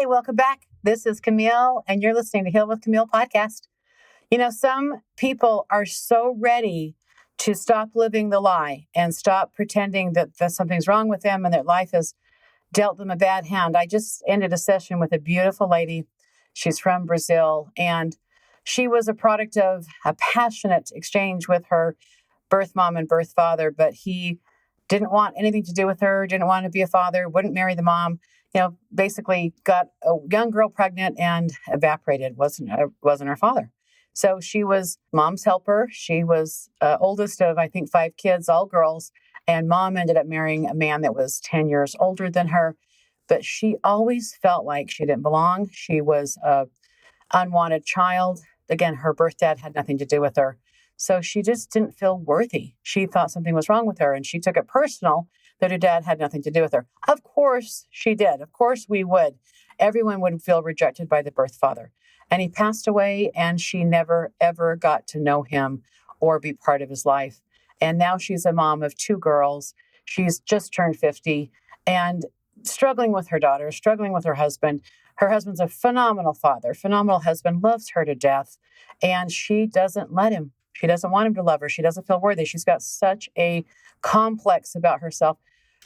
Hey, welcome back. This is Kimile, and you're listening to Heal with Kimile podcast. Some people are so ready to stop living the lie and stop pretending that something's wrong with them and that life has dealt them a bad hand. I just ended a session with a beautiful lady. She's from Brazil, and she was a product of a passionate exchange with her birth mom and birth father, but he didn't want anything to do with her, didn't want to be a father, wouldn't marry the mom, basically got a young girl pregnant and evaporated, wasn't her father. So she was mom's helper. She was oldest of, I think, 5 kids, all girls. And mom ended up marrying a man that was 10 years older than her. But she always felt like she didn't belong. She was an unwanted child. Again, her birth dad had nothing to do with her. So she just didn't feel worthy. She thought something was wrong with her, and she took it personal that her dad had nothing to do with her. Of course she did. Of course we would. Everyone would feel rejected by the birth father. And he passed away, and she never, ever got to know him or be part of his life. And now she's a mom of 2 girls. She's just turned 50 and struggling with her daughter, struggling with her husband. Her husband's a phenomenal father, phenomenal husband, loves her to death. And she doesn't let him. She doesn't want him to love her. She doesn't feel worthy. She's got such a complex about herself.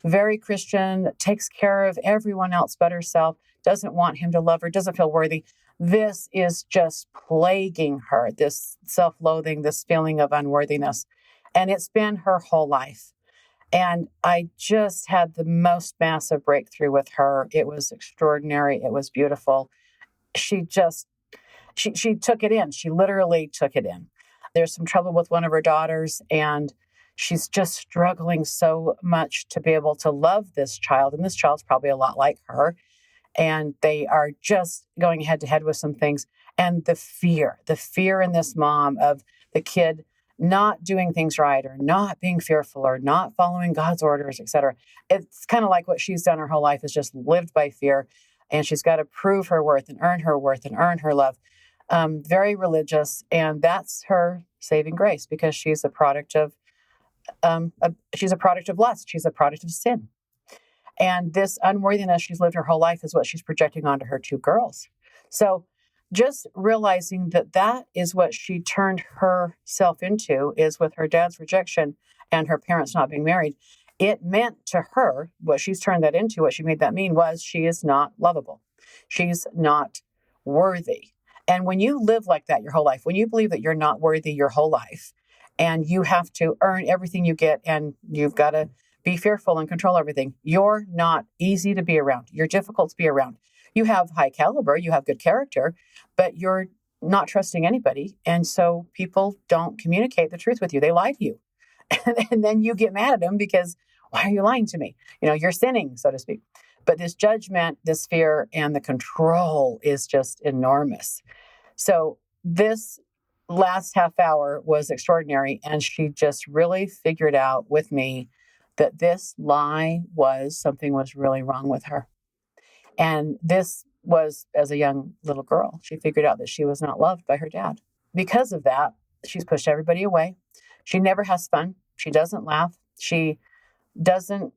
Very Christian, takes care of everyone else but herself, doesn't want him to love her, doesn't feel worthy. This is just plaguing her, this self-loathing, this feeling of unworthiness. And it's been her whole life. And I just had the most massive breakthrough with her. It was extraordinary. It was beautiful. She took it in. She literally took it in. There's some trouble with one of her daughters, and she's just struggling so much to be able to love this child. And this child's probably a lot like her. And they are just going head to head with some things. And the fear in this mom of the kid not doing things right or not being fearful or not following God's orders, etc. It's kind of like what she's done her whole life is just lived by fear. And she's got to prove her worth and earn her love. Very religious. And that's her saving grace because she's a product of lust. She's a product of sin. And this unworthiness she's lived her whole life is what she's projecting onto her 2 girls. So just realizing that is what she turned herself into is with her dad's rejection and her parents not being married. It meant to her, what she's turned that into, what she made that mean was she is not lovable. She's not worthy. And when you live like that your whole life, when you believe that you're not worthy your whole life, and you have to earn everything you get, and you've got to be fearful and control everything, you're not easy to be around. You're difficult to be around. You have high caliber, you have good character, but you're not trusting anybody. And so people don't communicate the truth with you. They lie to you. And then you get mad at them because, why are you lying to me? You're sinning, so to speak. But this judgment, this fear, and the control is just enormous. So this last half hour was extraordinary. And she just really figured out with me that this lie something was really wrong with her. And this was as a young little girl. She figured out that she was not loved by her dad. Because of that, she's pushed everybody away. She never has fun. She doesn't laugh. She doesn't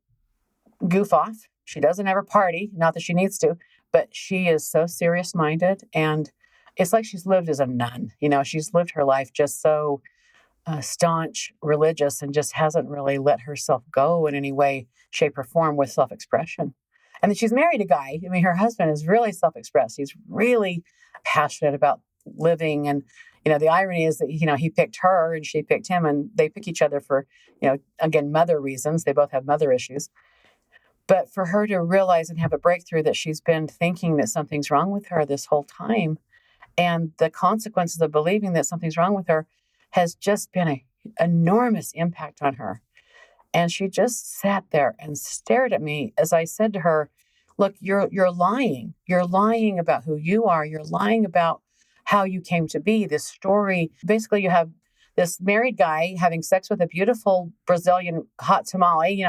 goof off. She doesn't ever party. Not that she needs to, but she is so serious-minded. And it's like she's lived as a nun. She's lived her life just so staunch, religious, and just hasn't really let herself go in any way, shape, or form with self-expression. And then she's married a guy. Her husband is really self-expressed. He's really passionate about living. And, the irony is that, he picked her and she picked him, and they pick each other for, again, mother reasons. They both have mother issues. But for her to realize and have a breakthrough that she's been thinking that something's wrong with her this whole time, and the consequences of believing that something's wrong with her has just been an enormous impact on her. And she just sat there and stared at me as I said to her, look, you're lying. You're lying about who you are. You're lying about how you came to be. This story, basically you have this married guy having sex with a beautiful Brazilian hot tamale,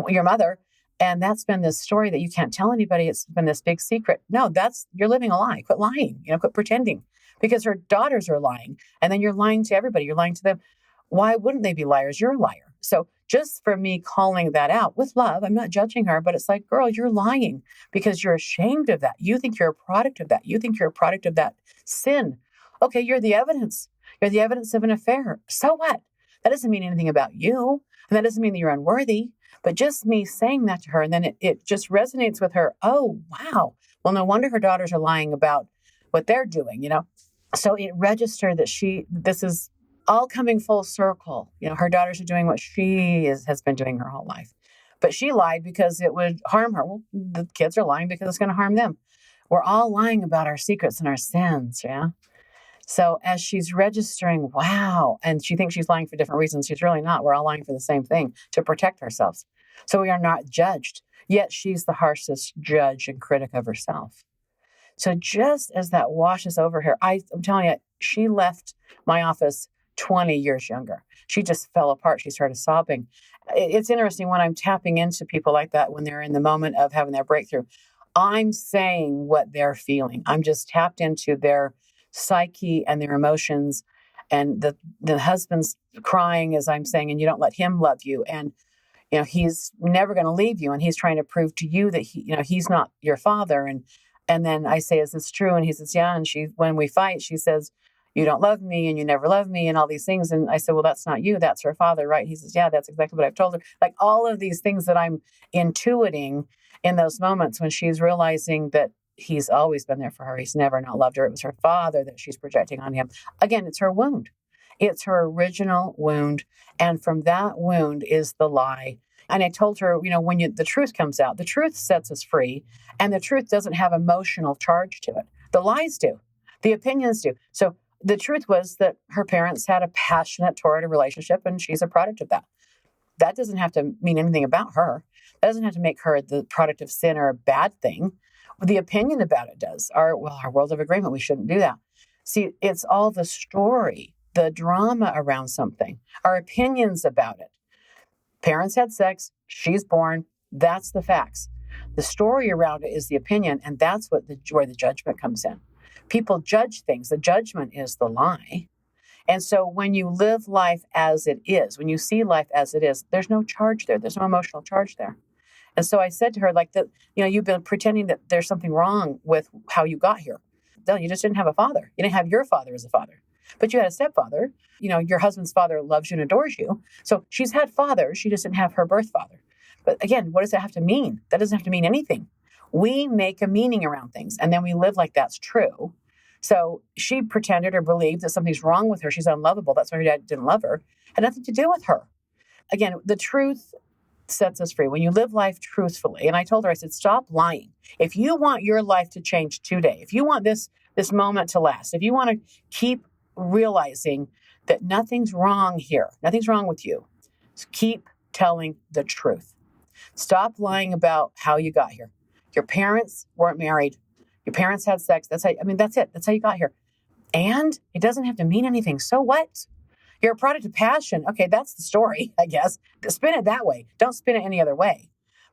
your mother. And that's been this story that you can't tell anybody. It's been this big secret. No, you're living a lie. Quit lying, quit pretending, because her daughters are lying. And then you're lying to everybody. You're lying to them. Why wouldn't they be liars? You're a liar. So just for me calling that out with love. I'm not judging her, but it's like, girl, you're lying because you're ashamed of that. You think you're a product of that. You think you're a product of that sin. Okay, you're the evidence. You're the evidence of an affair. So what? That doesn't mean anything about you. And that doesn't mean that you're unworthy. But just me saying that to her, and then it just resonates with her. Oh, wow. Well, no wonder her daughters are lying about what they're doing, So it registered that this is all coming full circle. Her daughters are doing what she has been doing her whole life. But she lied because it would harm her. Well, the kids are lying because it's going to harm them. We're all lying about our secrets and our sins, yeah? So as she's registering, wow, and she thinks she's lying for different reasons, she's really not. We're all lying for the same thing, to protect ourselves. So we are not judged, yet she's the harshest judge and critic of herself. So just as that washes over her, I'm telling you, she left my office 20 years younger. She just fell apart. She started sobbing. It's interesting when I'm tapping into people like that, when they're in the moment of having their breakthrough, I'm saying what they're feeling. I'm just tapped into their psyche and their emotions. And the husband's crying as I'm saying, and you don't let him love you. And he's never going to leave you. And he's trying to prove to you that he's not your father. And then I say, is this true? And he says, yeah. And when we fight, she says, you don't love me and you never love me and all these things. And I said, well, that's not you. That's her father, right? He says, yeah, that's exactly what I've told her. Like all of these things that I'm intuiting in those moments when she's realizing that he's always been there for her. He's never not loved her. It was her father that she's projecting on him. Again, it's her wound. It's her original wound. And from that wound is the lie. And I told her, when the truth comes out, the truth sets us free. And the truth doesn't have emotional charge to it. The lies do. The opinions do. So the truth was that her parents had a passionate, torrid relationship, and she's a product of that. That doesn't have to mean anything about her. That doesn't have to make her the product of sin or a bad thing. The opinion about it does. Our world of agreement, we shouldn't do that. See, it's all the story, the drama around something, our opinions about it. Parents had sex, she's born, that's the facts. The story around it is the opinion, and that's where the judgment comes in. People judge things. The judgment is the lie. And so when you live life as it is, when you see life as it is, there's no charge there. There's no emotional charge there. And so I said to her, you've been pretending that there's something wrong with how you got here. No, you just didn't have a father. You didn't have your father as a father, but you had a stepfather. Your husband's father loves you and adores you. So she's had fathers. She just didn't have her birth father. But again, what does that have to mean? That doesn't have to mean anything. We make a meaning around things, and then we live like that's true. So she pretended or believed that something's wrong with her. She's unlovable. That's why her dad didn't love her. Had nothing to do with her. Again, the truth sets us free. When you live life truthfully, and I told her, I said, stop lying. If you want your life to change today, if you want this moment to last, if you want to keep realizing that nothing's wrong here, nothing's wrong with you, keep telling the truth. Stop lying about how you got here. Your parents weren't married. Your parents had sex. That's it. That's how you got here. And it doesn't have to mean anything. So what? You're a product of passion. Okay, that's the story, I guess. Spin it that way. Don't spin it any other way.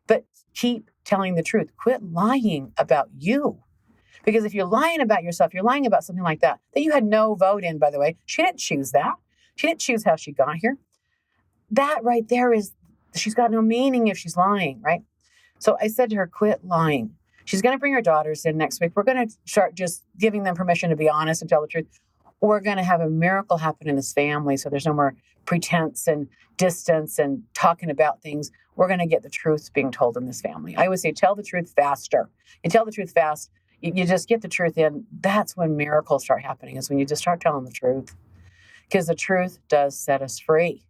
But keep telling the truth. Quit lying about you. Because if you're lying about yourself, you're lying about something like that you had no vote in, by the way. She didn't choose that. She didn't choose how she got here. That right there she's got no meaning if she's lying, right? So I said to her, quit lying. She's going to bring her daughters in next week. We're going to start just giving them permission to be honest and tell the truth. We're going to have a miracle happen in this family. So there's no more pretense and distance and talking about things. We're going to get the truth being told in this family. I always say, tell the truth faster. You tell the truth fast. You just get the truth in. That's when miracles start happening, is when you just start telling the truth. Because the truth does set us free.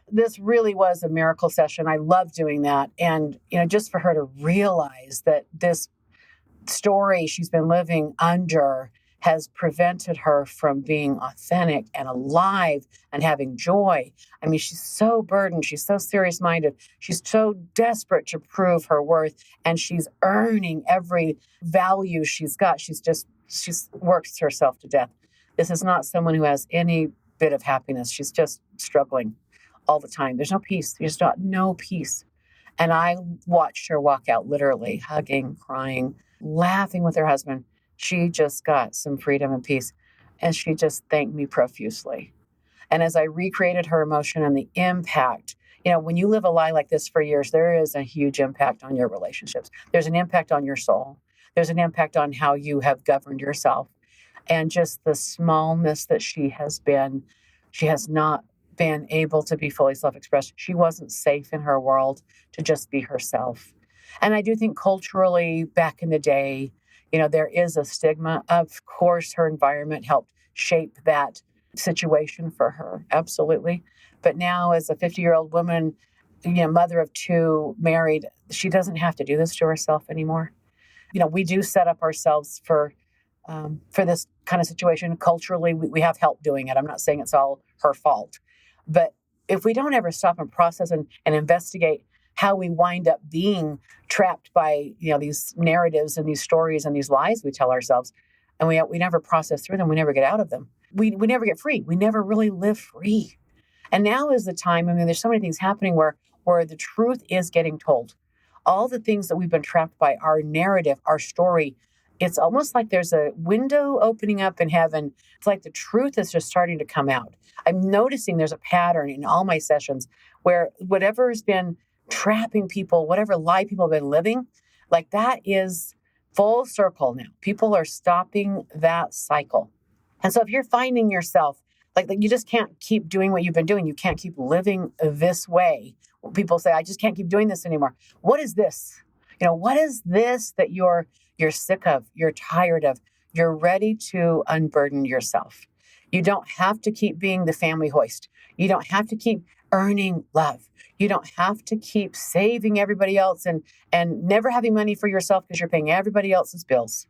This really was a miracle session. I love doing that. And, just for her to realize that this story she's been living under has prevented her from being authentic and alive and having joy. I mean, she's so burdened. She's so serious-minded. She's so desperate to prove her worth, and she's earning every value she's got. She's worked herself to death. This is not someone who has any bit of happiness. She's just struggling all the time. There's no peace. There's no peace. And I watched her walk out, literally hugging, crying, laughing with her husband. She just got some freedom and peace. And she just thanked me profusely. And as I recreated her emotion and the impact When you live a lie like this for years, there is a huge impact on your relationships. There's an impact on your soul. There's an impact on how you have governed yourself. And just the smallness that she has not been able to be fully self-expressed. She wasn't safe in her world to just be herself. And I do think culturally, back in the day, there is a stigma. Of course, her environment helped shape that situation for her. Absolutely. But now, as a 50-year-old woman, mother of two, married, she doesn't have to do this to herself anymore. We do set up ourselves for this kind of situation. Culturally, we have help doing it. I'm not saying it's all her fault. But if we don't ever stop and process and investigate how we wind up being trapped by these narratives and these stories and these lies we tell ourselves, and we never process through them, we never get out of them. We never get free. We never really live free. And now is the time. There's so many things happening where the truth is getting told. All the things that we've been trapped by, our narrative, our story, it's almost like there's a window opening up in heaven. It's like the truth is just starting to come out. I'm noticing there's a pattern in all my sessions where whatever has been trapping people, whatever lie people have been living, like that is full circle now. People are stopping that cycle. And so if you're finding yourself like you just can't keep doing what you've been doing, you can't keep living this way. People say, I just can't keep doing this anymore. What is this? What is this that you're sick of, you're tired of, you're ready to unburden yourself? You don't have to keep being the family hoist. You don't have to keep earning love. You don't have to keep saving everybody else and never having money for yourself because you're paying everybody else's bills.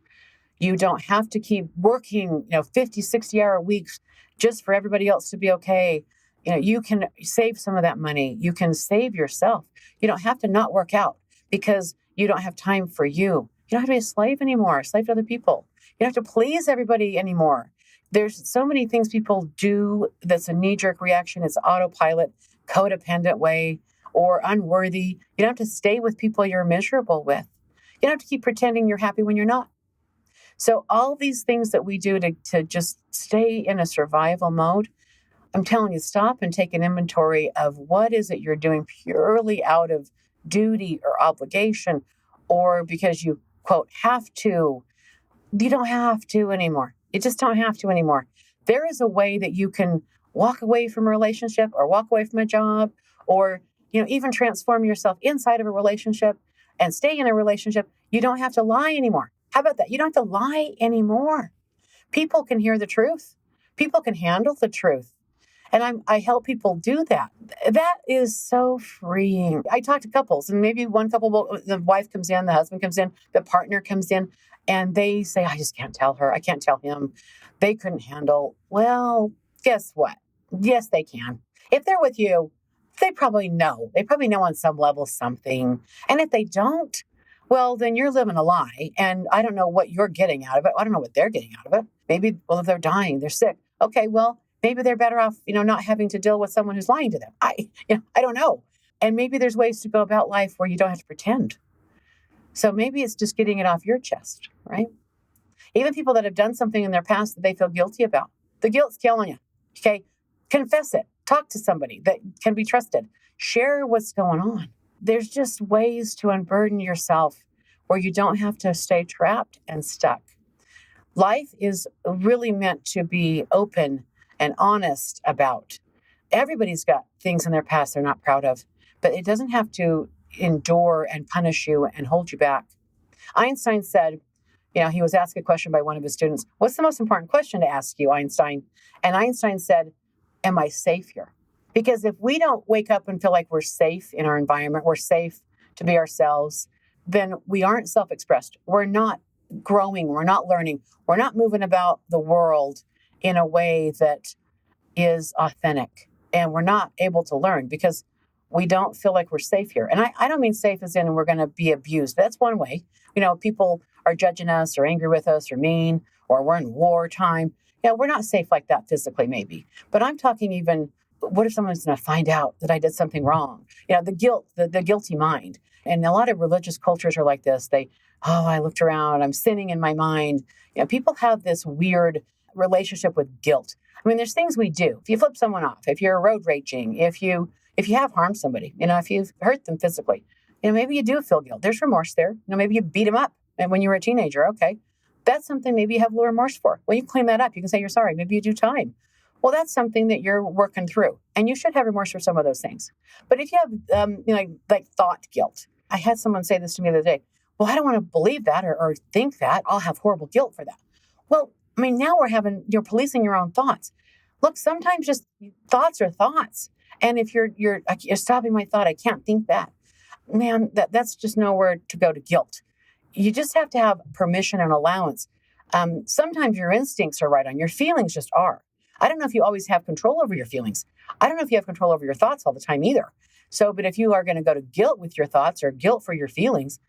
You don't have to keep working, 50, 60-hour weeks just for everybody else to be okay. You can save some of that money. You can save yourself. You don't have to not work out because you don't have time for you. You don't have to be a slave anymore, a slave to other people. You don't have to please everybody anymore. There's so many things people do that's a knee-jerk reaction. It's autopilot, codependent way, or unworthy. You don't have to stay with people you're miserable with. You don't have to keep pretending you're happy when you're not. So all these things that we do to just stay in a survival mode, I'm telling you, stop and take an inventory of what is it you're doing purely out of duty or obligation, or because you, quote, have to. You don't have to anymore. You just don't have to anymore. There is a way that you can walk away from a relationship or walk away from a job or, even transform yourself inside of a relationship and stay in a relationship. You don't have to lie anymore. How about that? You don't have to lie anymore. People can hear the truth. People can handle the truth. And I help people do that. That is so freeing. I talk to couples, and maybe one couple, the wife comes in, the husband comes in, the partner comes in, and they say, I just can't tell her. I can't tell him. They couldn't handle. Well, guess what? Yes, they can. If they're with you, they probably know. They probably know on some level something. And if they don't, well, then you're living a lie. And I don't know what you're getting out of it. I don't know what they're getting out of it. Maybe, well, if they're dying, they're sick. Okay, well, maybe they're better off, not having to deal with someone who's lying to them. I don't know. And maybe there's ways to go about life where you don't have to pretend. So maybe it's just getting it off your chest, right? Even people that have done something in their past that they feel guilty about. The guilt's killing you. Okay? Confess it. Talk to somebody that can be trusted. Share what's going on. There's just ways to unburden yourself where you don't have to stay trapped and stuck. Life is really meant to be open and honest about. Everybody's got things in their past they're not proud of, but it doesn't have to endure and punish you and hold you back. Einstein said, he was asked a question by one of his students, what's the most important question to ask you, Einstein? And Einstein said, am I safe here? Because if we don't wake up and feel like we're safe in our environment, we're safe to be ourselves, then we aren't self-expressed. We're not growing. We're not learning. We're not moving about the world in a way that is authentic. And we're not able to learn because we don't feel like we're safe here. And I don't mean safe as in we're going to be abused. That's one way. People are judging us or angry with us or mean, or we're in wartime. We're not safe like that physically, maybe. But I'm talking even, what if someone's going to find out that I did something wrong? The guilt, the guilty mind. And a lot of religious cultures are like this. I looked around, I'm sinning in my mind. People have this weird relationship with guilt. There's things we do. If you flip someone off, if you're road raging, if you If you have harmed somebody, if you've hurt them physically, maybe you do feel guilt. There's remorse there. Maybe you beat them up and when you were a teenager. Okay. That's something maybe you have a little remorse for. Well, you clean that up. You can say you're sorry. Maybe you do time. Well, that's something that you're working through. And you should have remorse for some of those things. But if you have, like thought guilt, I had someone say this to me the other day. Well, I don't want to believe that or think that. I'll have horrible guilt for that. Well, now you're policing your own thoughts. Look, sometimes just thoughts are thoughts. And if you're stopping my thought, I can't think that. Man, that's just nowhere to go to guilt. You just have to have permission and allowance. Sometimes your instincts are right on. Your feelings just are. I don't know if you always have control over your feelings. I don't know if you have control over your thoughts all the time either. So, but if you are going to go to guilt with your thoughts or guilt for your feelings,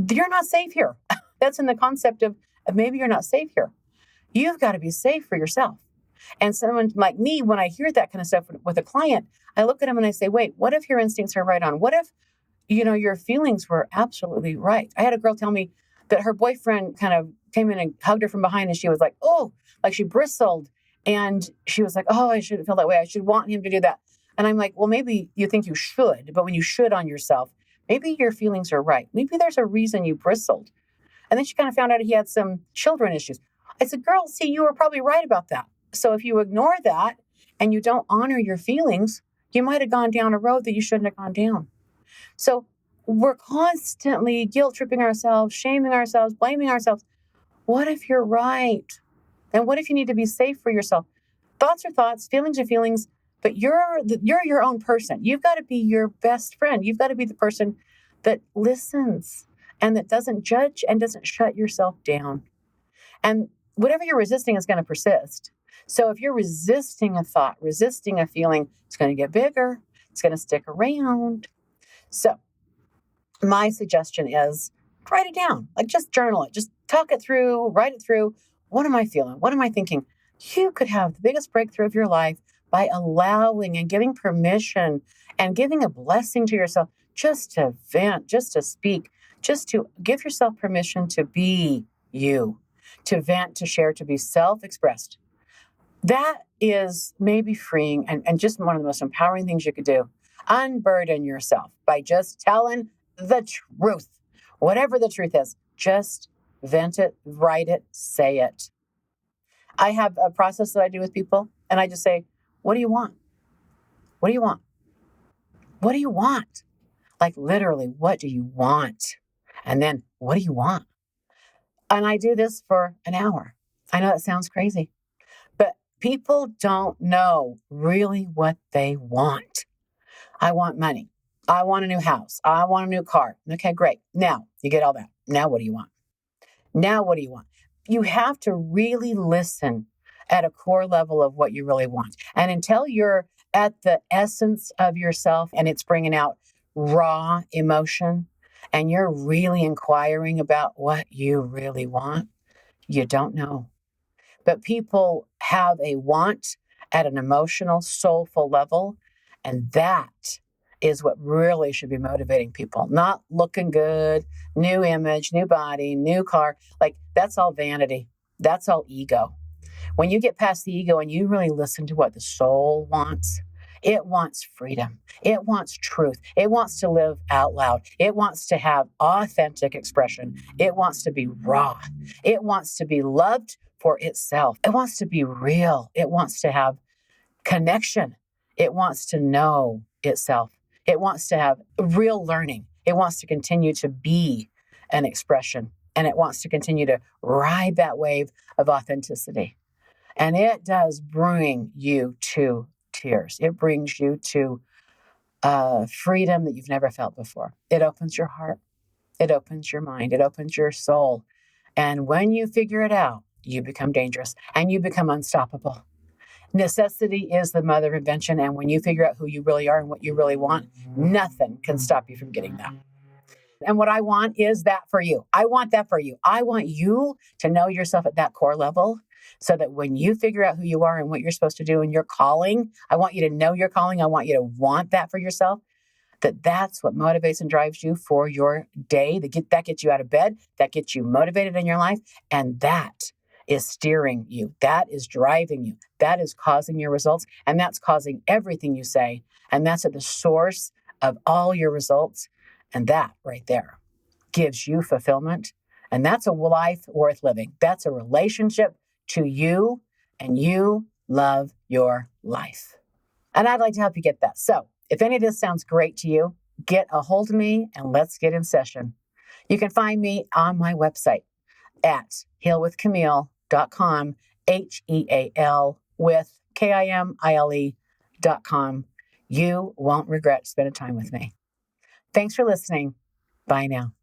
you're not safe here. That's in the concept of maybe you're not safe here. You've got to be safe for yourself. And someone like me, when I hear that kind of stuff with a client, I look at them and I say, wait, what if your instincts are right on? What if, your feelings were absolutely right? I had a girl tell me that her boyfriend kind of came in and hugged her from behind and she was like, oh, like she bristled. And she was like, oh, I shouldn't feel that way. I should want him to do that. And I'm like, well, maybe you think you should, but when you should on yourself, maybe your feelings are right. Maybe there's a reason you bristled. And then she kind of found out he had some children issues. I said, girl, see, you were probably right about that. So if you ignore that and you don't honor your feelings, you might have gone down a road that you shouldn't have gone down. So we're constantly guilt tripping ourselves, shaming ourselves, blaming ourselves. What if you're right? And what if you need to be safe for yourself? Thoughts are thoughts, feelings are feelings, but you're your own person. You've got to be your best friend. You've got to be the person that listens and that doesn't judge and doesn't shut yourself down. And whatever you're resisting is going to persist. So if you're resisting a thought, resisting a feeling, it's going to get bigger. It's going to stick around. So my suggestion is write it down. Like just journal it. Just talk it through, write it through. What am I feeling? What am I thinking? You could have the biggest breakthrough of your life by allowing and giving permission and giving a blessing to yourself just to vent, just to speak, just to give yourself permission to be you, to vent, to share, to be self-expressed. That is maybe freeing and just one of the most empowering things you could do. Unburden yourself by just telling the truth. Whatever the truth is, just vent it, write it, say it. I have a process that I do with people, and I just say, what do you want? What do you want? What do you want? Like literally, what do you want? And then, what do you want? And I do this for an hour. I know that sounds crazy, but people don't know really what they want. I want money. I want a new house. I want a new car. Okay, great. Now you get all that. Now what do you want? Now what do you want? You have to really listen at a core level of what you really want. And until you're at the essence of yourself and it's bringing out raw emotion and you're really inquiring about what you really want, you don't know. But people have a want at an emotional, soulful level, and that is what really should be motivating people. Not looking good, new image, new body, new car. Like that's all vanity. That's all ego. When you get past the ego and you really listen to what the soul wants, it wants freedom. It wants truth. It wants to live out loud. It wants to have authentic expression. It wants to be raw. It wants to be loved for itself. It wants to be real. It wants to have connection. It wants to know itself. It wants to have real learning. It wants to continue to be an expression. And it wants to continue to ride that wave of authenticity. And it does bring you to tears. It brings you to freedom that you've never felt before. It opens your heart. It opens your mind. It opens your soul. And when you figure it out, you become dangerous and you become unstoppable. Necessity is the mother of invention. And when you figure out who you really are and what you really want, nothing can stop you from getting that. And what I want is that for you. I want that for you. I want you to know yourself at that core level so that when you figure out who you are and what you're supposed to do and your calling, I want you to know your calling. I want you to want that for yourself, that's what motivates and drives you for your day. That gets you out of bed. That gets you motivated in your life. And that is steering you. That is driving you. That is causing your results. And that's causing everything you say And that's at the source of all your results. And that right there gives you fulfillment. And that's a life worth living. That's a relationship to you, and you love your life. And I'd like to help you get that. So if any of this sounds great to you, get a hold of me and let's get in session. You can find me on my website at healwithkimile.com, HEAL with KIMILE.com. You won't regret spending time with me. Thanks for listening. Bye now.